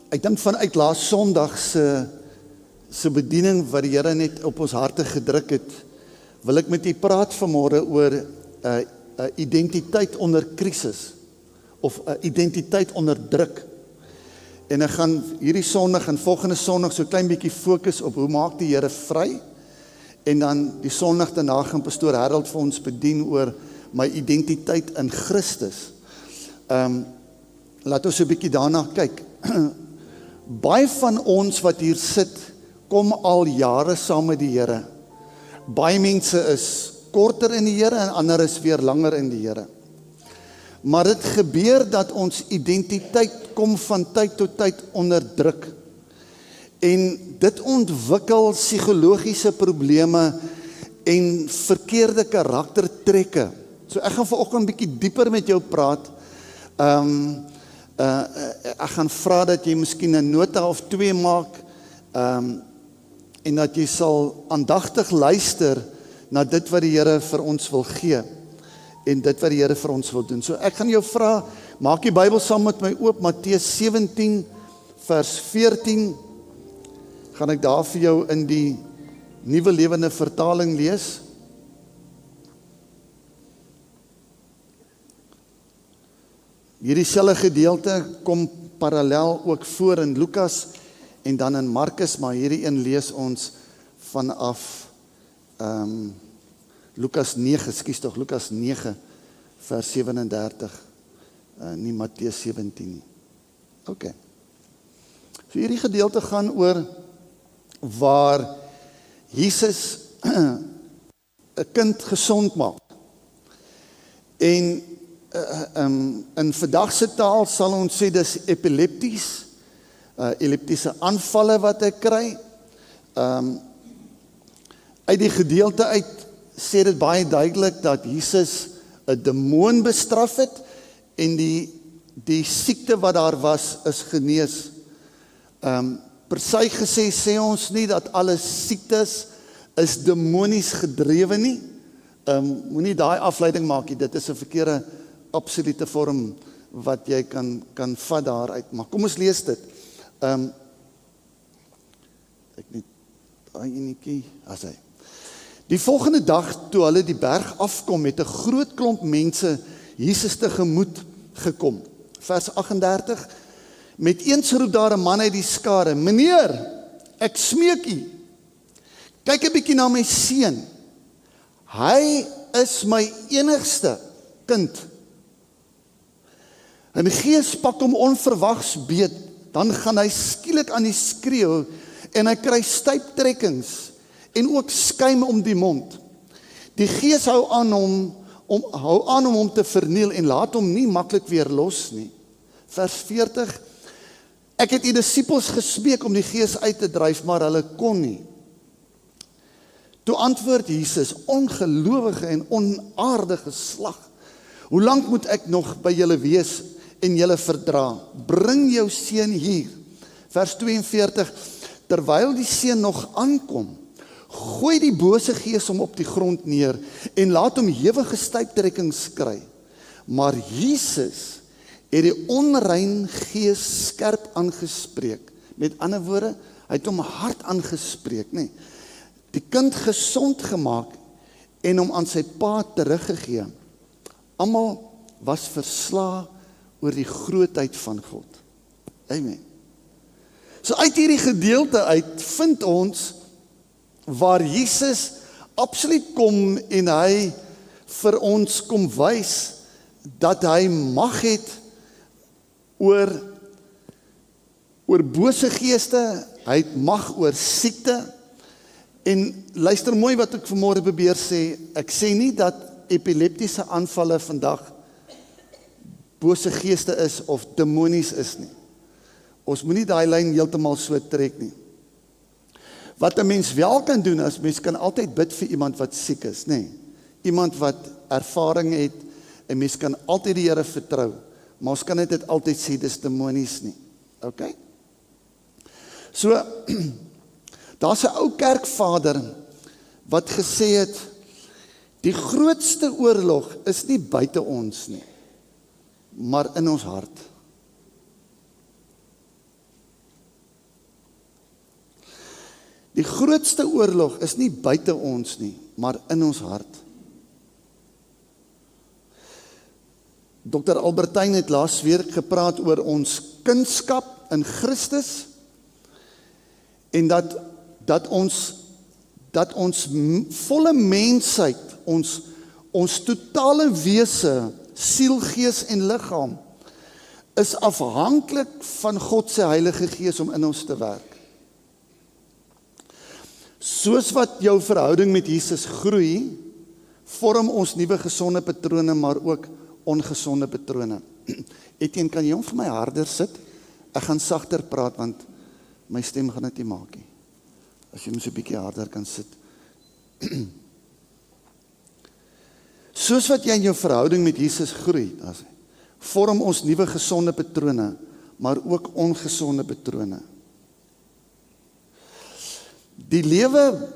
Ek dink vanuit laas Sondag se bediening wat die Here net op ons harte gedruk het, wil ek met u praat vanmôre oor identiteit onder krisis of identiteit onder druk. En ek gaan hierdie Sondag en volgende Sondag so klein bietjie fokus op hoe maak die Here vry, en dan die Sondag daarna gaan pastoor Harold vir ons bedien oor my identiteit in Christus. Laat ons 'n bietjie daarna kyk. Baie van ons wat hier sit, kom al jare saam met die Here. Baie mense is korter in die Here en ander is weer langer in die Here. Maar dit gebeur dat ons identiteit kom van tyd tot tyd onder druk. En dit ontwikkel psigologiese probleme en verkeerde karaktertrekke. So ek gaan vanoggend 'n bietjie dieper met jou praat. Ek gaan vra dat jy miskien 'n nota of 2 maak, en dat jy sal aandagtig luister na dit wat die Here vir ons wil gee, en dit wat die Here vir ons wil doen. So ek gaan jou vra, maak die Bybel saam met my oop, Matteus 17 vers 14, gaan ek daar vir jou in die Nuwe Lewende Vertaling lees. Hierdie selfde gedeelte kom parallel ook voor in Lukas en dan in Markus, maar hierdie een lees ons vanaf Lukas 9 vers 37, nie Matteus 17 nie. Ok. So hierdie gedeelte gaan oor waar Jesus 'n kind gesond maak. En in vandag se taal sal ons sê dis epilepties, epileptiese aanvalle wat hy kry. Uit die gedeelte uit sê dit baie duidelik dat Jesus 'n demoon bestraf het en die siekte wat daar was is genees. Per sy gesê sê ons nie dat alle siektes is demonies gedrewe nie. Moenie daai afleiding maak nie, dit is 'n verkeerde absolute vorm wat jy kan vat daaruit. Maar kom ons lees dit. Ek net daai enetjie, as hy. Die volgende dag toe hulle die berg afkom, het 'n groot klomp mense Jesus tegemoet gekom. Vers 38. Met eens roep daar 'n man uit die skare: "Meneer, ek smeek u, kyk 'n bietjie na my seun. Hy is my enigste kind. 'n Gees pak hom onverwags beet, dan gaan hy skielik aan die skreeu en hy kry stuiptrekkings en ook skuim om die mond. Die Gees hou aan om hom te verniel en laat hom nie maklik weer los nie." Vers 40. Ek het die disippels gesmeek om die Gees uit te dryf, maar hulle kon nie. Toe antwoord Jesus: "Ongelowige en onaardige slag. Hoe lank moet ek nog by julle wees en julle verdra? Bring jou seun hier." Vers 42. Terwyl die seun nog aankom, gooi die bose gees hom op die grond neer en laat hom hewige stuiptrekkings kry. Maar Jesus het die onrein gees skerp aangespreek. Met ander woorde, hy het hom hard aangespreek, nee. Die kind gesond gemaak en hom aan sy pa teruggegee. Almal was verslae oor die grootheid van God. Amen. So uit hierdie gedeelte uit vind ons waar Jesus absoluut kom en hy vir ons kom wys dat hy mag het oor bose geeste, hy het mag oor siekte. En luister mooi wat ek vanmôre probeer sê, ek sê nie dat epileptiese aanvalle vandag bose geeste is of demonies is nie. Ons moenie daai lyn heeltemal so trek nie. Wat 'n mens wel kan doen, is mens kan altyd bid vir iemand wat siek is, nê. Iemand wat ervaring het, en mens kan altyd die Here vertrou, maar ons kan dit altyd sê dis demonies nie. Okay? So daar's 'n ou kerkvader wat gesê het, die grootste oorlog is nie buite ons nie, maar in ons hart. Die grootste oorlog is nie buite ons nie, maar in ons hart. Dr. Albertyn het laasweek gepraat oor ons kindskap in Christus en dat ons volle mensheid, ons totale wese, siel, gees en liggaam is afhanklik van God se Heilige Gees om in ons te werk. Soos wat jou verhouding met Jesus groei, vorm ons nuwe gesonde patrone, maar ook ongesonde patrone. Etienne, kan jy hom vir my harder sit? Ek gaan sagter praat, want my stem gaan dit nie maak nie. As jy hom so 'n bietjie harder kan sit. Soos wat jy in jou verhouding met Jesus groei, vorm ons nuwe gesonde patrone, maar ook ongesonde patrone. Die lewe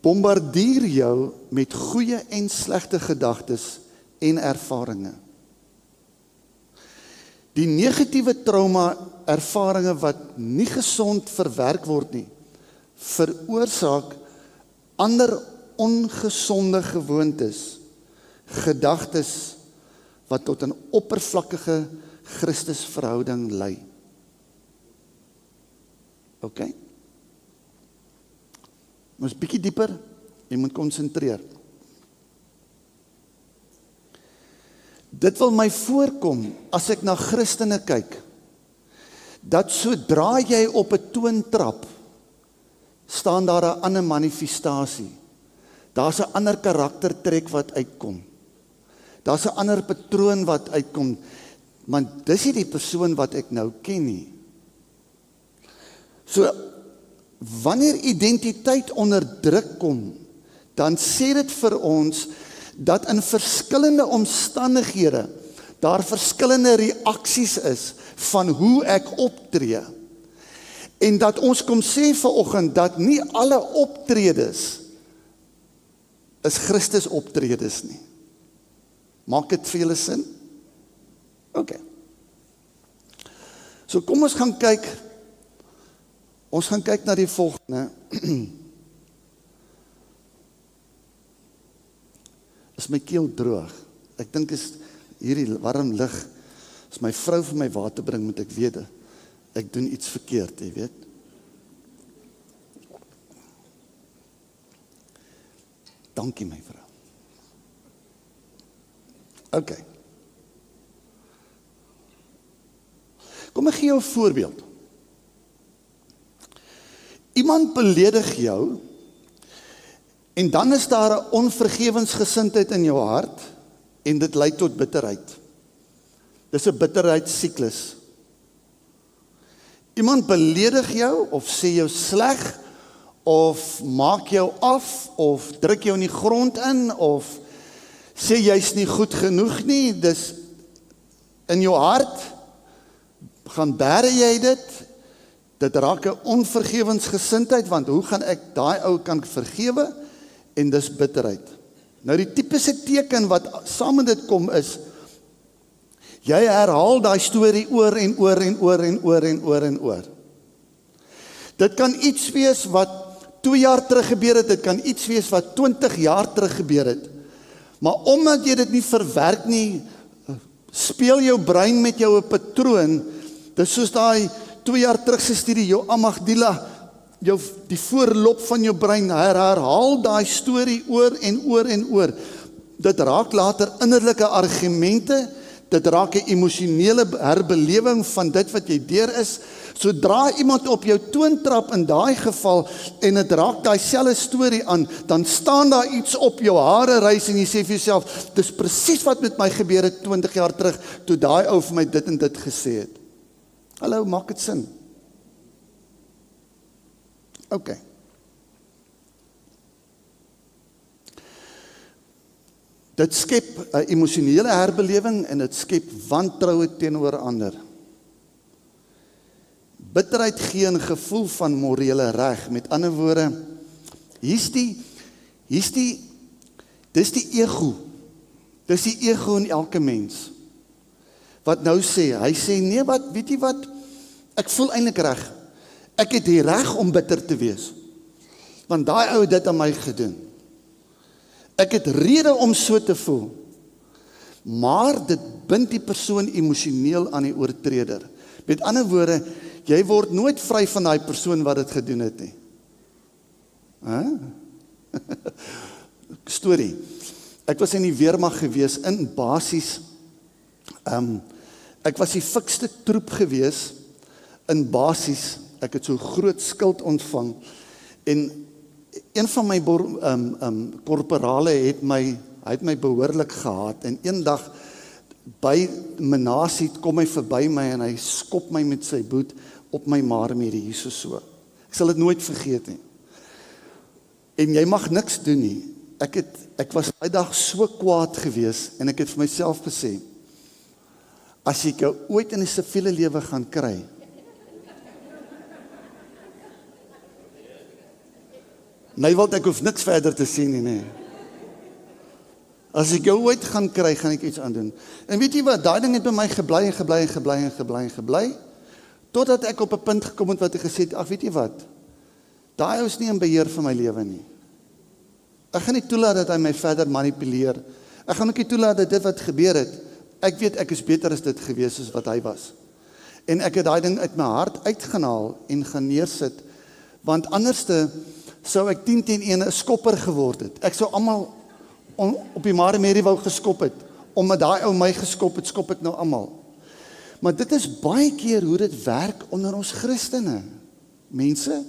bombardeer jou met goeie en slegte gedagtes en ervarings. Die negatiewe trauma ervarings wat nie gesond verwerk word nie, veroorsaak ander ongesonde gewoontes, gedagtes wat tot 'n oppervlakkige Christusverhouding lei. OK? Ons bietjie dieper, jy moet konsentreer. Dit wil my voorkom, as ek na Christene kyk, dat sodra jy op 'n toontrap, staan daar 'n ander manifestasie. Daar's 'n ander karaktertrek wat uitkom. Daar's 'n ander patroon wat uitkom, want dis nie die persoon wat ek nou ken nie. So, wanneer identiteit onder druk kom, dan sê dit vir ons, dat in verskillende omstandighede, daar verskillende reaksies is, van hoe ek optree. En dat ons kom sê vanoggend, dat nie alle optredes, is Christus optredes nie. Maak dit vir julle sin? OK. So kom ons gaan kyk na die volgende. Is my keel droog. Ek dink is hierdie warm lug, as my vrou vir my water bring, moet ek weet, ek doen iets verkeerd, jy weet. Dankie my vrou. OK. Kom ek gee jou 'n voorbeeld. Iemand beledig jou, en dan is daar 'n onvergewensgesindheid in jou hart, en dit lei tot bitterheid. Dis 'n bitterheidssiklus. Iemand beledig jou, of sê jou sleg, of maak jou af, of druk jou in die grond in, of sê jy's nie goed genoeg nie, dis in jou hart, gaan bære jy dit raak 'n onvergewensgesindheid, want hoe gaan ek daai ou kan vergewe, en dis bitterheid. Nou die tipiese teken wat saam met dit kom is, jy herhaal daai storie oor en oor en oor en oor en oor en oor. Dit kan iets wees wat 2 jaar terug gebeur het, dit kan iets wees wat 20 jaar terug gebeur het. Maar omdat jy dit nie verwerk nie, speel jou brein met jou 'n patroon. Dis soos daai 2 jaar terug se studie, jou amygdala, die voorlop van jou brein herhaal daai storie oor en oor en oor. Dit raak later innerlike argumente, dit raak 'n emosionele herbelewing van dit wat jy deur is. Sodra iemand op jou toontrap in daai geval, en dit raak daai selfde storie aan, dan staan daar iets op jou hare rys, en jy sê vir jouself, dis presies wat met my gebeur het 20 jaar terug, toe daai ou vir my dit en dit gesê het. Hallo, maak dit sin? OK. Dit skep 'n emosionele herbelewing, en dit skep wantroue teenoor ander. Bitterheid gee 'n gevoel van morele reg. Met ander woorde, dis die ego. Dis die ego in elke mens. Wat nou sê, hy sê, nee wat, weet jy wat, ek voel eintlik reg. Ek het die reg om bitter te wees. want daai ou het dit aan my gedoen. Ek het rede om so te voel, maar dit bind die persoon emosioneel aan die oortreder. Met ander woorde, jy word nooit vry van daai persoon wat dit gedoen het nie. Storie. Ek was in die weermag gewees, in basies, ek was die fikste troep gewees, in basies, ek het so groot skuld ontvang, en een van my korporale het my behoorlik gehaat, en een dag, by Menasie kom hy verby my, en hy skop my met sy boet, op my marmere, hierso so. Ek sal dit nooit vergeet nie. En jy mag niks doen nie. Ek was die dag so kwaad gewees, en ek het vir myself gesê, as ek jou ooit in die siviele lewe gaan kry, Nywald, ek hoef niks verder te sien nie, nee. As ek jou ooit gaan kry, gaan ek iets aan doen. En weet jy wat, daai ding het by my gebly, totdat ek op 'n punt gekom het wat ek gesê het, ag weet jy wat, daai ou is nie in beheer van my lewe nie. Ek gaan nie toelaat dat hy my verder manipuleer. Ek gaan ook nie toelaat dat dit wat gebeur het, ek weet ek is beter as dit gewees as wat hy was. En ek het daai ding uit my hart uitgehaal en gaan neersit, want anderste sou ek 10-1 'n skopper geword het. Ek sou almal op die marmere wou geskop het, omdat daai ou my geskop het, skop ek nou almal. Maar dit is baie keer hoe dit werk onder ons Christene. Mense,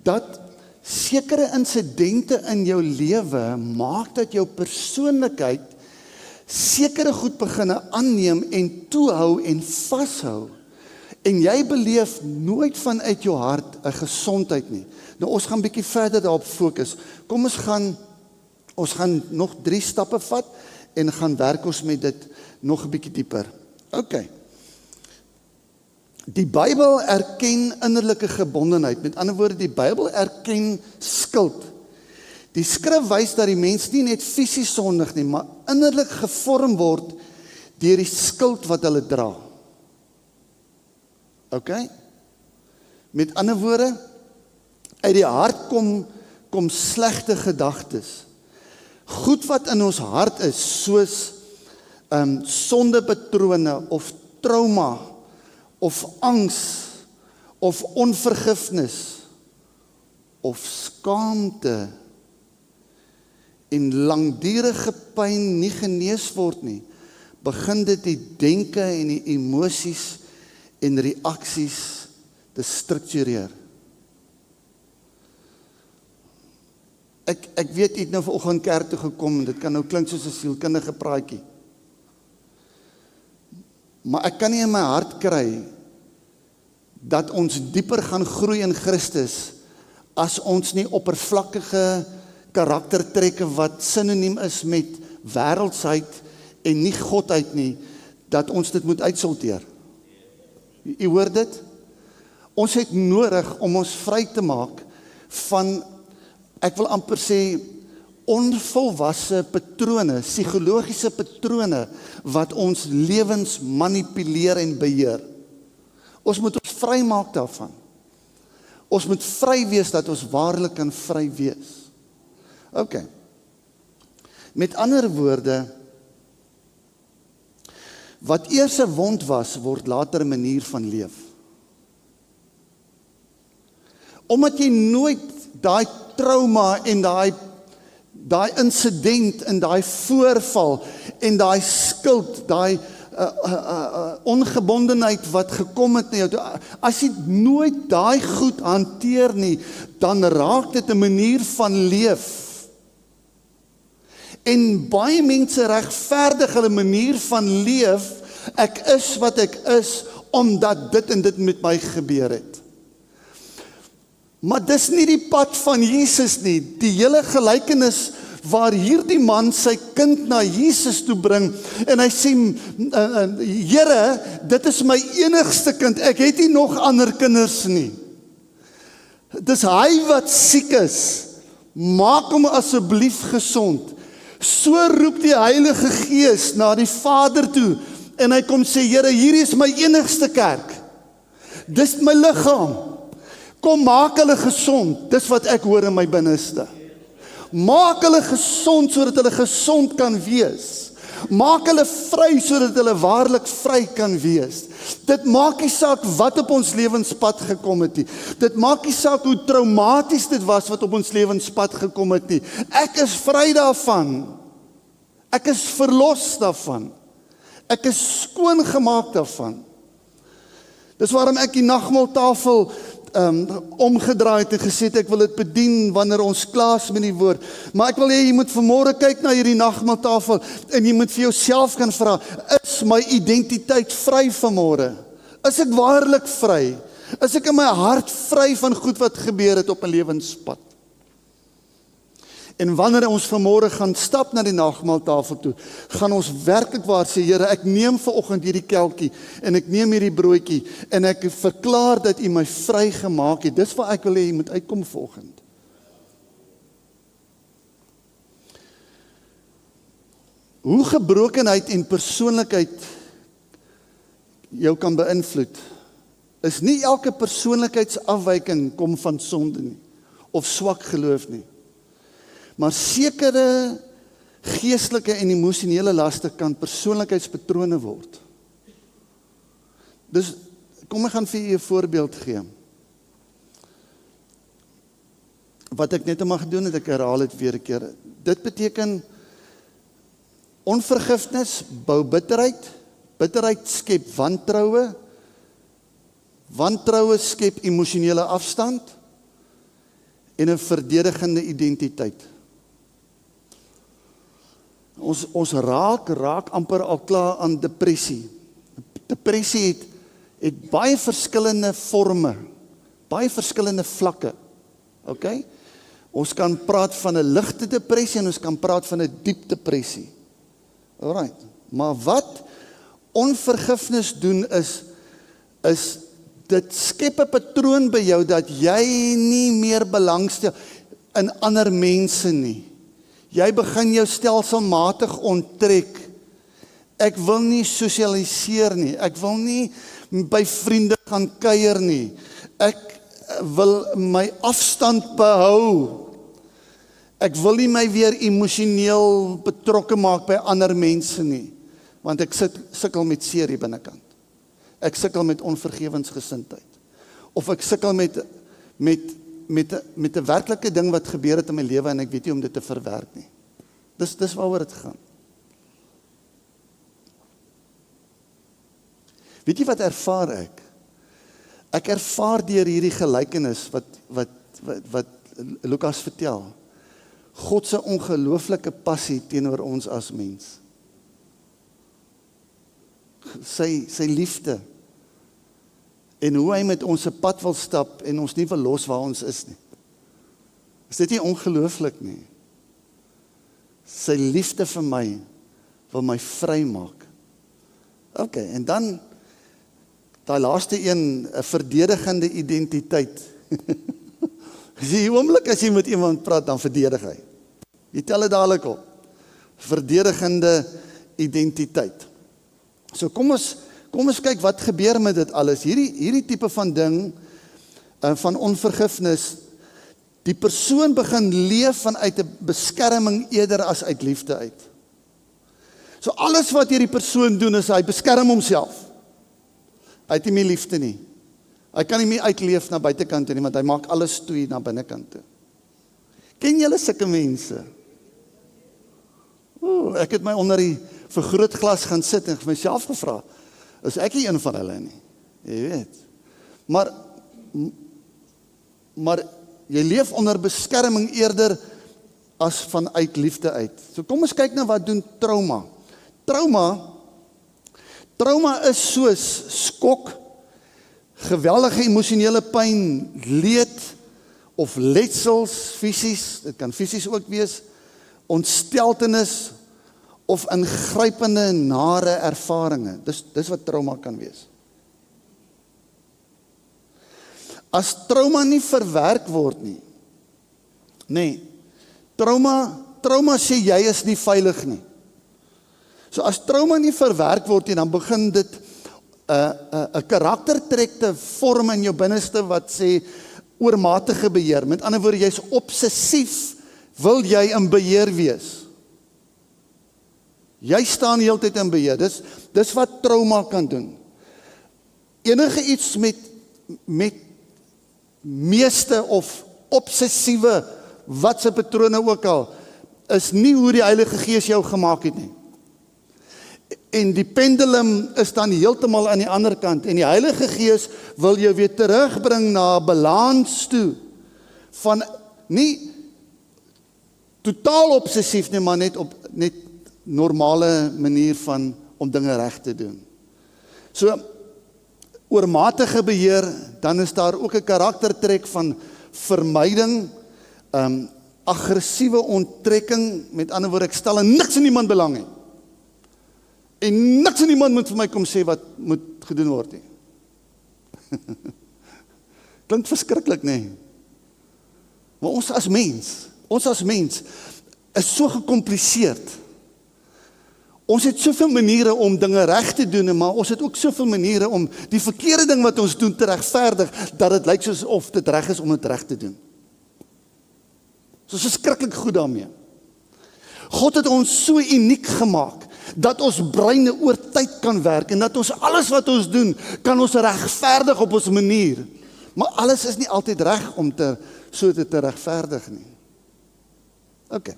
dat sekere insidente in jou lewe maak dat jou persoonlikheid sekere goed beginne aanneem en toehou en vashou. En jy beleef nooit vanuit jou hart 'n gesondheid nie. Nou ons gaan bietjie verder daarop fokus. Kom ons gaan nog 3 stappe vat en gaan werk ons met dit nog 'n bietjie dieper. OK. Die Bybel erken innerlike gebondenheid. Met ander woorde, die Bybel erken skuld. Die skrif wys dat die mens nie net fisies sondig nie, maar innerlik gevorm word deur die skuld wat hulle dra. OK? Met ander woorde, uit die hart kom slegte gedagtes. Goed wat in ons hart is, soos sondepatrone of trauma of angs of onvergifnis of skaamte en langdurige pyn nie genees word nie, begin dit die denke en die emosies en reaksies te struktureer. Ek weet, ek het nou vanoggend kerk toe gekom, en dit kan nou klink soos 'n sielkundige praatjie. Maar ek kan nie in my hart kry, dat ons dieper gaan groei in Christus, as ons nie oppervlakkige karaktertrekke wat sinoniem is met wêreldsheid en nie Godheid nie, dat ons dit moet uitsorteer. U hoor dit? Ons het nodig om ons vry te maak van, ek wil amper sê, onvolwasse patrone, psigologiese patrone, wat ons lewens manipuleer en beheer. Ons moet ons vry maak daarvan. Ons moet vry wees, dat ons waarlik kan vry wees. OK. Met ander woorde, wat eers 'n wond was, word later 'n manier van leef. Omdat jy nooit daai trauma en daai insident en daai voorval en daai skuld, daai ongebondenheid wat gekom het na jou toe, as jy nooit daai goed hanteer nie, dan raak dit 'n manier van leef. En baie mense regverdig hulle manier van leef, ek is wat ek is, omdat dit en dit met my gebeur het. Maar dis nie die pad van Jesus nie. Die hele gelykenis waar hierdie man sy kind na Jesus toe bring, en hy sê, Here, dit is my enigste kind, ek het nie nog ander kinders nie. Dis hy wat siek is, maak hom asseblief gesond. So roep die Heilige Gees na die Vader toe, en hy kom sê, Here, hierdie is my enigste kerk. Dis my liggaam. Kom maak hulle gesond, dis wat ek hoor in my binneste. Maak hulle gesond sodat hulle gesond kan wees. Maak hulle vry sodat hulle waarlik vry kan wees. Dit maak nie saak wat op ons lewenspad gekom het nie. Dit maak nie saak hoe traumaties dit was wat op ons lewenspad gekom het nie. Ek is vry daarvan. Ek is verlos daarvan. Ek is skoongemaak daarvan. Dis waarom ek die nagmaaltafel omgedraai het en gesê het, ek wil dit bedien wanneer ons klaar is met die woord. Maar ek wil hê jy moet vanmôre kyk na hierdie nagmaaltafel en jy moet vir jouself kan vra, is my identiteit vry vanmôre? Is ek waarlik vry? Is ek in my hart vry van goed wat gebeur het op 'n lewenspad? En wanneer ons vanmôre gaan stap na die nagmaaltafel toe, gaan ons werklik waar sê, Here, ek neem vanoggend hierdie kelkie en ek neem hierdie broodjie en ek verklaar dat U my vry gemaak het. Dis wat ek wil hê jy moet uitkom vanoggend. Hoe gebrokenheid en persoonlikheid jou kan beïnvloed, is nie elke persoonlikheidsafwyking kom van sonde nie, of swak geloof nie. Maar sekere geestelike en emosionele laste kan persoonlikheidspatrone word. Dus, kom ek gaan vir u 'n voorbeeld gee. Wat ek net mag doen, het ek herhaal het weer 'n keer. Dit beteken, onvergifnis bou bitterheid, bitterheid skep wantroue, wantroue skep emosionele afstand, en 'n verdedigende identiteit. Ons raak amper al klaar aan depressie. Depressie het baie verskillende forme, baie verskillende vlakke. Okay? Ons kan praat van 'n ligte depressie en ons kan praat van 'n diep depressie. Alright. Maar wat onvergifnis doen is dit skep 'n patroon by jou dat jy nie meer belangstel in ander mense nie. Jy begin jou stelselmatig onttrek. Ek wil nie sosialiseer nie. Ek wil nie by vriende gaan kuier nie. Ek wil my afstand behou. Ek wil nie my weer emosioneel betrokke maak by ander mense nie. Want ek sukkel met seer hier binnekant. Ek sukkel met onvergewensgesindheid. Of ek sukkel met 'n werklike ding wat gebeur het in my lewe en ek weet nie om dit te verwerk nie. Dis waaroor dit gaan. Weet jy wat ervaar ek? Ek ervaar deur hierdie gelykenis wat Lukas vertel. God se ongelooflike passie teenoor ons as mens. Sy liefde. En hoe hy met ons 'n pad wil stap en ons nie wil los waar ons is nie. Is dit nie ongelooflik nie? Sy liefde vir my wil my vry maak. Okay, en dan daai laaste een, 'n verdedigende identiteit. Die oomblik as jy met iemand praat, dan verdedig hy. Jy tel dit dadelik op. Verdedigende identiteit. So kom ons kyk wat gebeur met dit alles. Hierdie tipe van ding, van onvergifnis, die persoon begin leef vanuit 'n beskerming eerder as uit liefde uit. So alles wat hierdie persoon doen is hy beskerm homself. Hy het nie meer liefde nie. Hy kan nie meer uitleef na buitekant toe nie, want hy maak alles toe na binnekant toe. Ken julle sulke mense? Ek het my onder die vergrootglas gaan sit en myself gevra, is ek nie een van hulle nie? Jy weet. Maar jy leef onder beskerming eerder as vanuit liefde uit. So kom ons kyk na wat doen trauma. Trauma is soos skok, geweldige emosionele pyn, leed of letsels fisies, dit kan fisies ook wees, ontsteltenis of ingrypende nare ervarings. Dis wat trauma kan wees. As trauma nie verwerk word nie, trauma sê jy is nie veilig nie. So as trauma nie verwerk word nie, dan begin dit 'n karaktertrek te vorm in jou binneste wat sê, oormatige beheer. Met ander woorde, jy's obsessief, wil jy in beheer wees. Jy staan die hele tyd in beheer. Dis wat trauma kan doen. Enige iets met meeste of obsessiewe, wat se patrone ook al, is nie hoe die Heilige Gees jou gemaak het nie. En die pendulum is dan heeltemal aan die ander kant, en die Heilige Gees wil jou weer terugbring na 'n balans toe, van nie totaal obsessief nie, maar net op normale manier van om dinge reg te doen. So, oormatige beheer, dan is daar ook 'n karaktertrek van vermyding, aggressiewe onttrekking, met ander woorde, ek stel in niks in niemand belang nie. En niks in niemand moet vir my kom sê wat moet gedoen word nie. Klink verskriklik, nee. Maar ons as mens is so gekompliseerd. Ons het soveel maniere om dinge reg te doen, maar ons het ook soveel maniere om die verkeerde ding wat ons doen te regverdig, dat dit lyk soos of dit reg is om dit reg te doen. So verskriklik goed daarmee. God het ons so uniek gemaak, dat ons breine oor tyd kan werk, en dat ons alles wat ons doen, kan ons regverdig op ons manier. Maar alles is nie altyd reg om so te regverdig nie. Okay.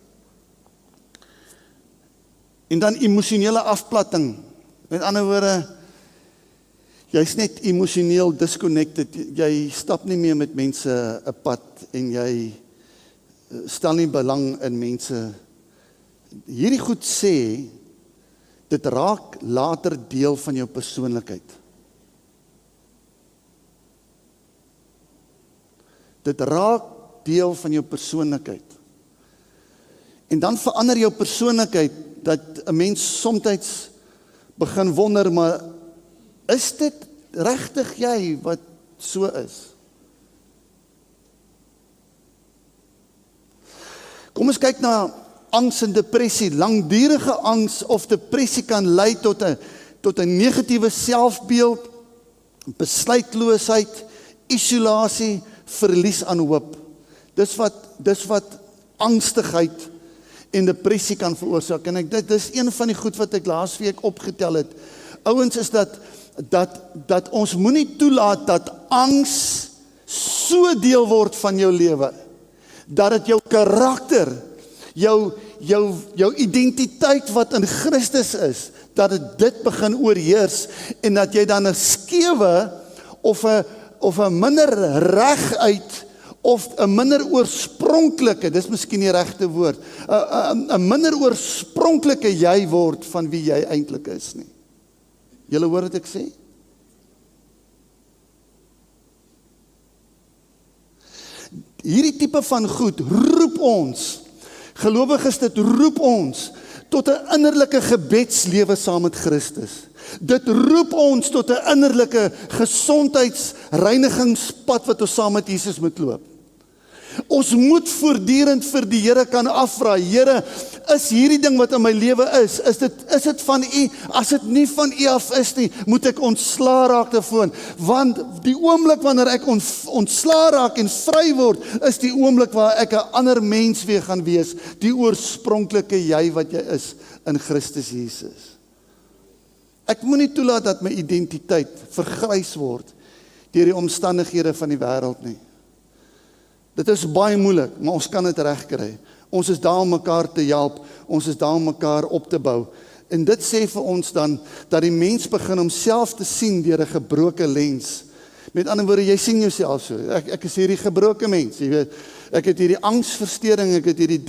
En dan emosionele afplatting. Met ander woorde, jy's net emosioneel disconnected. Jy stap nie meer met mense 'n pad, en jy stel nie belang in mense. Hierdie goed sê, dit raak later deel van jou persoonlikheid. Dit raak deel van jou persoonlikheid. En dan verander jou persoonlikheid, dat 'n mens soms begin wonder, maar is dit regtig jy wat so is? Kom ons kyk na angs en depressie. Langdurige angs of depressie kan lei tot 'n negatiewe selfbeeld, besluitloosheid, isolasie, verlies aan hoop. Dis wat angstigheid en depressie kan veroorsaak. En dit is een van die goed wat ek laasweek opgetel het. Ouens, is dat ons moenie toelaat dat angs so deel word van jou lewe, dat dit jou karakter, jou identiteit wat in Christus is, dat dit begin oorheers, en dat jy dan 'n skewe of 'n minder reguit, of 'n minder oorspronklike, dis miskien die regte woord, 'n minder oorspronklike jy word van wie jy eintlik is nie. Julle hoor wat ek sê? Hierdie tipe van goed roep ons, gelowiges, dit roep ons tot 'n innerlike gebedslewe saam met Christus. Dit roep ons tot 'n innerlike gesondheidsreinigingspad wat ons saam met Jesus moet loop. Ons moet voortdurend vir die Here kan afvra, Here, is hierdie ding wat in my lewe is dit van U? As dit nie van U af is nie, moet ek ontslaa raak daarvan. Want die oomblik wanneer ek ontslaa raak en vry word, is die oomblik waar ek 'n ander mens weer gaan wees, die oorspronklike jy wat jy is in Christus Jesus. Ek moet nie toelaat dat my identiteit vergrys word deur die omstandighede van die wêreld nie. Dit is baie moeilik, maar ons kan dit regkry. Ons is daar om mekaar te help, ons is daar om mekaar op te bou. En dit sê vir ons dan, dat die mens begin homself te sien deur 'n gebroke lens. Met ander woorde, jy sien jouself so, ek is hierdie gebroke mens, jy weet, ek het hierdie angsversteuring, ek het hierdie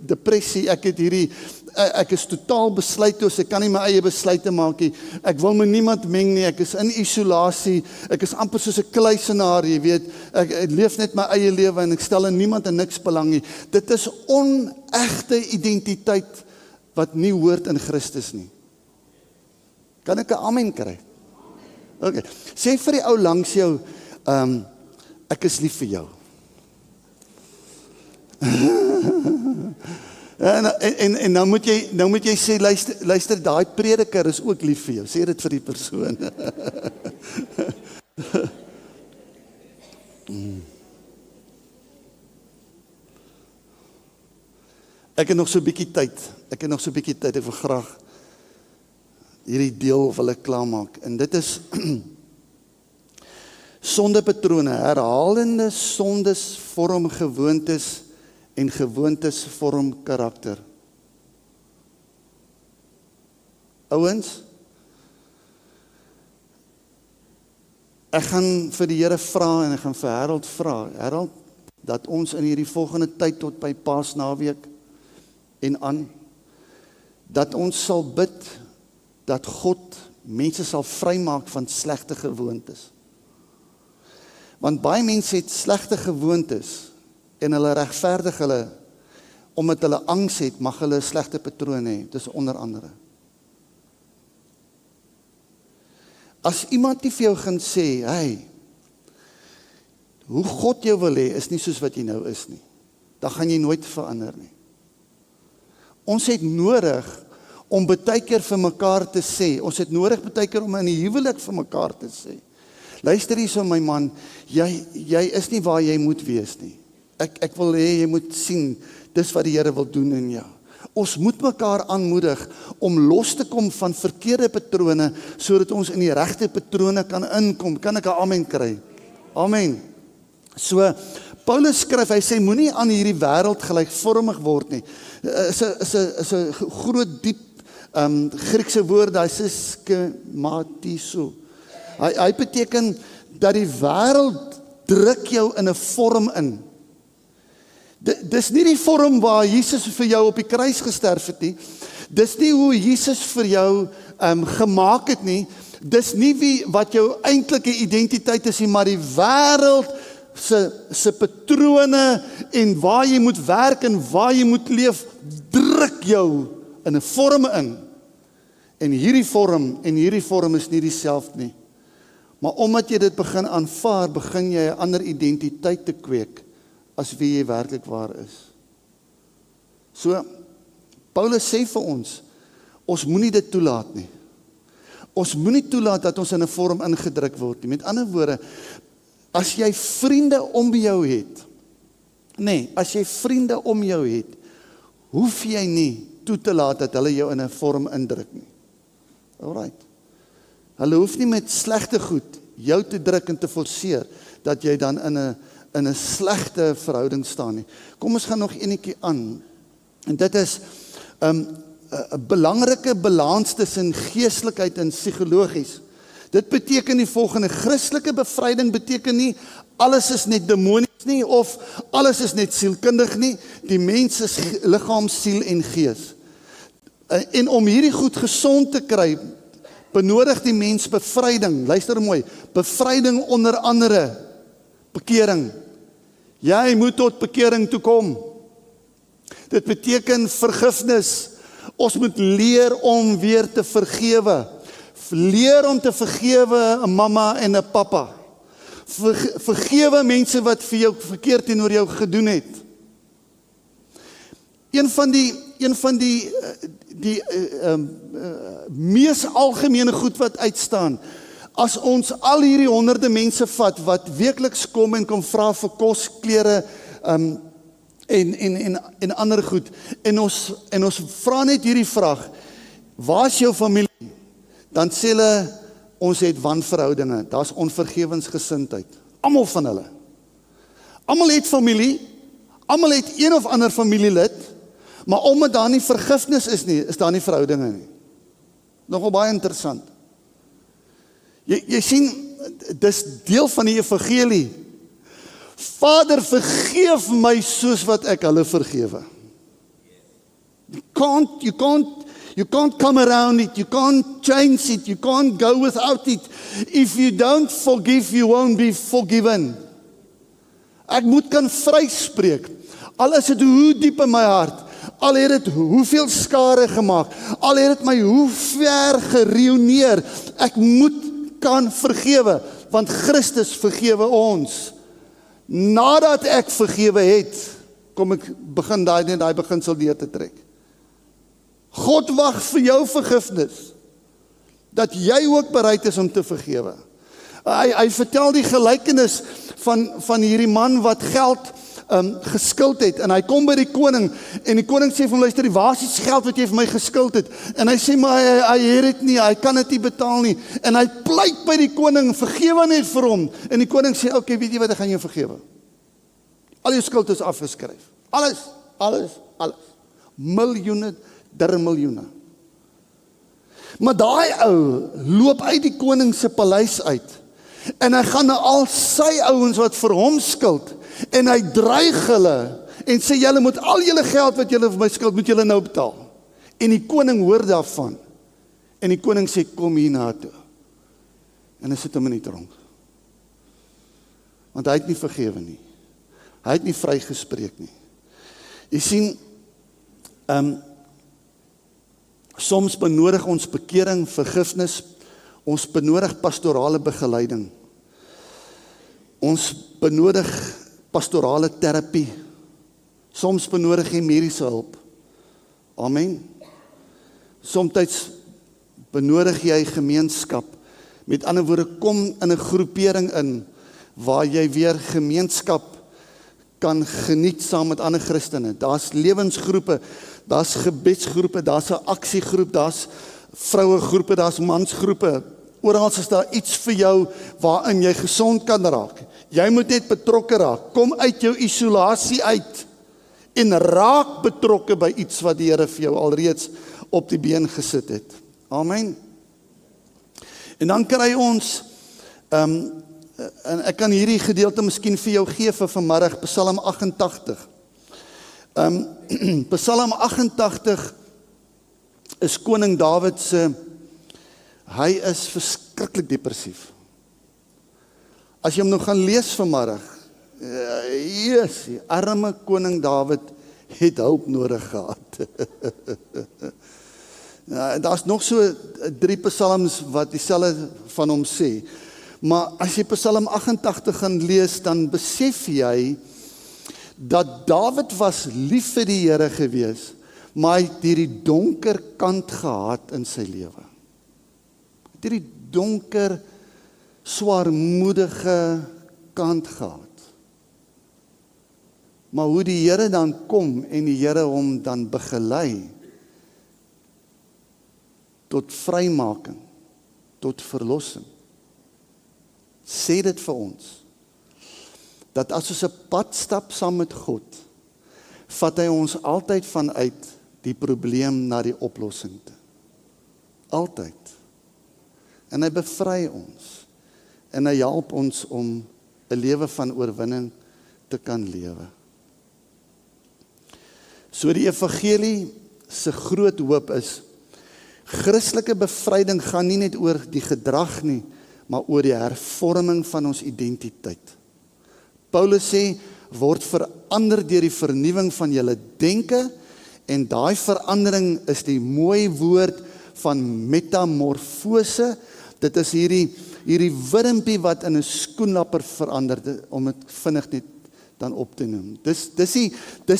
depressie, ek is totaal besluitloos, ek kan nie my eie besluite maak nie, ek wil met niemand meng nie, ek is in isolasie, ek is amper soos 'n kluisenaar, jy weet, ek leef net my eie lewe en ek stel in niemand en niks belang nie. Dit is onegte identiteit wat nie hoort in Christus nie. Kan ek 'n amen kry? Okay. Sê vir die ou langs jou, ek is lief vir jou. En nou moet jy sê, luister, daai prediker is ook lief vir jou. Sê dit vir die persoon. Ek het nog so 'n bietjie tyd. Ek wil graag hierdie deel wil ek klaarmaak. En dit is sondepatrone. Herhalende sondes vorm gewoontes en gewoontes vorm karakter. Ouens, ek gaan vir die Here vra en ek gaan vir Harold vra, Harold, dat ons in hierdie volgende tyd tot by Paasnaweek en aan, dat ons sal bid, dat God mense sal vrymaak van slegte gewoontes. Want baie mense het slegte gewoontes en hulle regverdig hulle, omdat hulle angs het, mag hulle slegte patrone hê, dis onder andere. As iemand nie vir jou gaan sê, hey, hoe God jou wil hê, is nie soos wat jy nou is nie, dan gaan jy nooit verander nie. Ons het nodig om baie keer vir mekaar te sê, ons het nodig baie keer om in die huwelik vir mekaar te sê, luister hier so my man, jy is nie waar jy moet wees nie. Ek wil hê jy moet sien, dis wat die Here wil doen in jou. Ons moet mekaar aanmoedig om los te kom van verkeerde patrone, sodat ons in die regte patrone kan inkom. Kan ek 'n amen kry? Amen. So, Paulus skryf, hy sê, moenie aan hierdie wêreld gelykvormig word nie. Is 'n groot, diep Griekse woord, hy sê skematiso. Hy beteken dat die wêreld druk jou in 'n vorm in. Dis nie die vorm waar Jesus vir jou op die kruis gesterf het nie. Dis nie hoe Jesus vir jou gemaak het nie. Dis nie wat jou eintlike identiteit is nie, maar die wêreld se patrone en waar jy moet werk en waar jy moet leef, druk jou in 'n vorm in. En hierdie vorm is nie dieselfde nie. Maar omdat jy dit begin aanvaar, begin jy 'n ander identiteit te kweek as wie jy werklik waar is. So, Paulus sê vir ons moenie dit toelaat nie. Ons moenie toelaat dat ons in 'n vorm ingedruk word nie. Met ander woorde, as jy vriende om jou het, hoef jy nie toe te laat dat hulle jou in 'n vorm indruk nie. Alright. Hulle hoef nie met slegte goed jou te druk en te forceer, dat jy dan in 'n slegte verhouding staan nie. Kom ons gaan nog enetjie aan. En dit is 'n belangrike balans tussen geestelikheid en psigologies. Dit beteken die volgende: Christelike bevryding beteken nie alles is net demonies nie, of alles is net sielkundig nie. Die mens is liggaam, siel en gees. En om hierdie goed gesond te kry, benodig die mens bevryding. Luister mooi, bevryding onder andere bekering. Jy moet tot bekering toe kom. Dit beteken vergifnis. Ons moet leer om weer te vergewe. Leer om te vergewe 'n mamma en 'n pappa. Vergewe mense wat vir jou verkeerd teenoor jou gedoen het. Een van die mees algemene goed wat uitstaan, as ons al hierdie honderde mense vat wat weekliks kom en kom vra vir kos, klere en ander goed, en ons vra net hierdie vraag: waar is jou familie? Dan sê hulle, ons het wanverhoudinge, daar's onvergewensgesindheid. Almal van hulle. Almal het familie, almal het een of ander familielid, maar omdat daar nie vergifnis is nie, is daar nie verhoudinge nie. Nogal baie interessant. Jy sien, dis deel van die evangelie. Vader, vergeef my soos wat ek hulle vergewe. You can't come around it, you can't change it, you can't go without it. If you don't forgive, you won't be forgiven. Ek moet kan vryspreek, al is dit hoe diep in my hart, al het dit hoeveel skade gemaak, al het dit my hoe ver geruïneer, ek moet kan vergewe, want Christus vergewe ons. Nadat ek vergewe het, kom ek begin daai beginsel deur te trek. God wag vir jou vergifnis, dat jy ook bereid is om te vergewe. Hy vertel die gelykenis van hierdie man wat geld geskuld het, en hy kom by die koning, en die koning sê van, luister, waar is die geld wat jy vir my geskuld het? En hy sê, maar hy het dit nie, hy kan dit nie betaal nie, en hy pleit by die koning, vergewe net vir hom, en die koning sê, okay, weet jy wat, ek gaan jou vergewe. Al jou skuld is afgeskryf, alles, miljoene, miljoene. Maar daai ou loop uit die koning se paleis uit, en hy gaan na al sy ouens wat vir hom skuld, en hy dreig hulle, en sê, julle moet al julle geld wat julle vir my skuld, moet julle nou betaal. En die koning hoor daarvan, en die koning sê, kom hier na toe. En hy sit hom in die tronk. Want hy het nie vergewe nie. Hy het nie vrygespreek nie. Jy sien, soms benodig ons bekering, vergifnis, ons benodig pastorale begeleiding. Ons benodig pastorale terapie. Soms benodig jy mediese hulp. Amen. Somtyds benodig jy gemeenskap. Met ander woorde, kom in 'n groepering in, waar jy weer gemeenskap kan geniet saam met ander Christene. Daar's lewensgroepe, daar's gebedsgroepe, daar's 'n aksiegroep, daar's vrouegroepe, daar's mansgroepe. Oral is daar iets vir jou waarin jy gesond kan raak. Jy moet net betrokke raak. Kom uit jou isolasie uit en raak betrokke by iets wat die Here vir jou alreeds op die been gesit het. Amen. En dan kry ons, en ek kan hierdie gedeelte miskien vir jou gee vir vanmiddag, Psalm 88. Psalm 88 is koning Dawid se, hy is verskriklik depressief. As jy hom nou gaan lees vanmiddag, die arme koning Dawid het hulp nodig gehad. Daar's nog so 3 psalms wat dieselfde van hom sê. Maar as jy Psalm 88 gaan lees, dan besef jy dat Dawid was lief vir die Here gewees, maar hy het hierdie donker kant gehad in sy lewe. Hierdie donker, swaarmoedige kant gehad. Maar hoe die Here dan kom en die Here hom dan begelei tot vrymaking, tot verlossing, sê dit vir ons, dat as ons 'n pad stap saam met God, vat hy ons altyd vanuit die probleem na die oplossing toe. Altyd. En hy bevry ons. En hy help ons om 'n lewe van oorwinning te kan lewe. So die evangelie se groot hoop is, Christelike bevryding gaan nie net oor die gedrag nie, maar oor die hervorming van ons identiteit. Paulus sê, word verander deur die vernuwing van julle denke, en daai verandering is die mooi woord van metamorfose. Dit is hierdie wurmpie wat in 'n skoenlapper verander, om dit vinnig net dan op te noem. Dis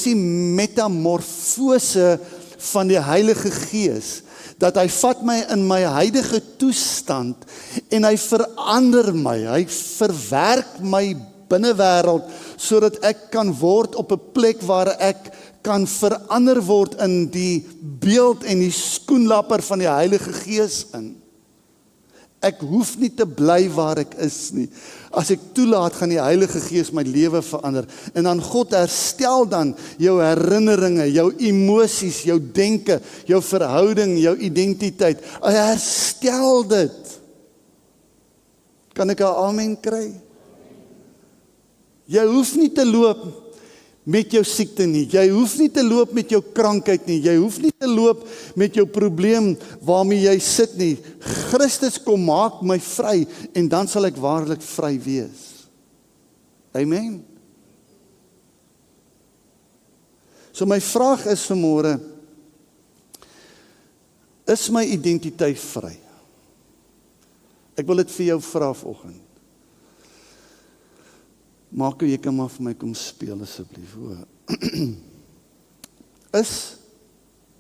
die metamorfose van die Heilige Gees, dat hy vat my in my huidige toestand, en hy verander my, hy verwerk my binnewêreld, sodat ek kan word op 'n plek waar ek kan verander word in die beeld en die skoenlapper van die Heilige Gees in. Ek hoef nie te bly waar ek is nie. As ek toelaat, gaan die Heilige Gees my lewe verander. En dan God herstel dan jou herinneringe, jou emosies, jou denke, jou verhouding, jou identiteit. Hy herstel dit. Kan ek 'n amen kry? Jy hoef nie te loop met jou siekte nie. Jy hoef nie te loop met jou krankheid nie. Jy hoef nie te loop met jou probleem waarmee jy sit nie. Christus kom maak my vry, en dan sal ek waarlik vry wees. Amen. So my vraag is vanmôre, is my identiteit vry? Ek wil dit vir jou vra vanoggend. Maak jy kan maar vir my kom speel asseblief. Is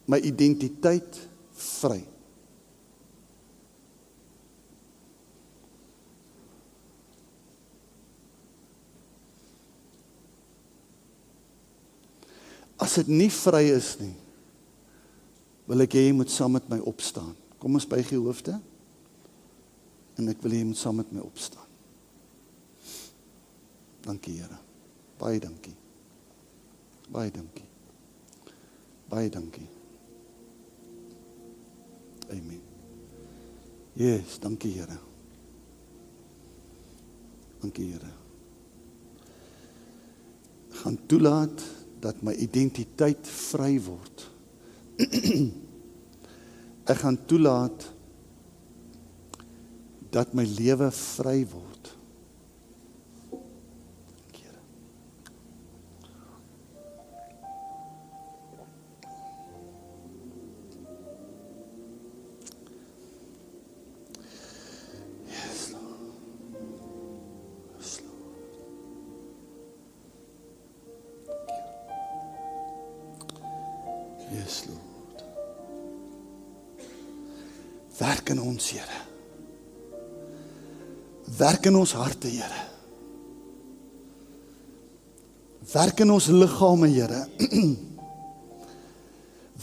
my identiteit vry? as dit nie vry is nie, wil ek hê jy moet saam met my opstaan. Kom ons buig die hoofde, en ek wil hê jy moet saam met my opstaan. Dankie Here, baie dankie. Baie dankie. Baie dankie. Amen. Yes, dankie Here. Dankie Here. Ek gaan toelaat dat my identiteit vry word. Ek gaan toelaat dat my lewe vry word. Dankie Here. Yes, Lord. Yes, Lord. Yes, Lord. Werk in ons, Here. Werk in ons harte, Here. Werk in ons liggame, Here.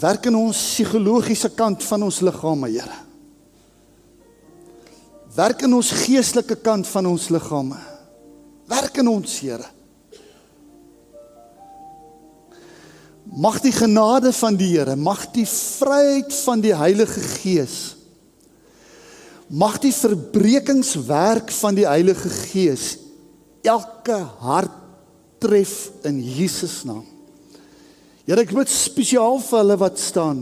Werk in ons psigologiese kant van ons liggame, Here. Werk in ons geestelike kant van ons liggame. Werk in ons, Here. Mag die genade van die Here, mag die vryheid van die Heilige Gees, mag die verbrekingswerk van die Heilige Gees elke hart tref in Jesus naam. Here, ek bid spesiaal vir hulle wat staan,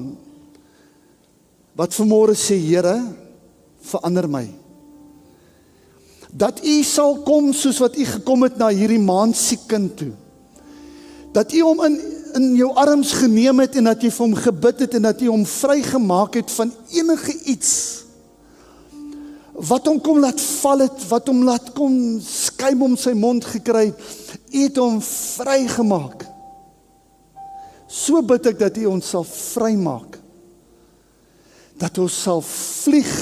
wat vanmôre sê, Here, verander my. Dat U sal kom soos wat U gekom het na hierdie maansiek kind toe. Dat U hom in jou arms geneem het en dat jy vir hom gebid het en dat jy hom vrygemaak het van enige iets wat hom kom laat val het, wat hom laat kom skuim om sy mond gekry het, het hom vrygemaak. So bid ek dat U ons sal vrymaak, dat ons sal vlieg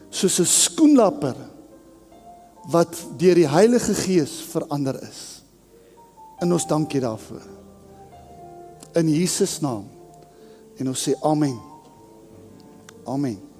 soos 'n skoenlapper wat deur die Heilige Gees verander is. En ons dankie daarvoor. In Jesus naam. En ons sê amen. Amen.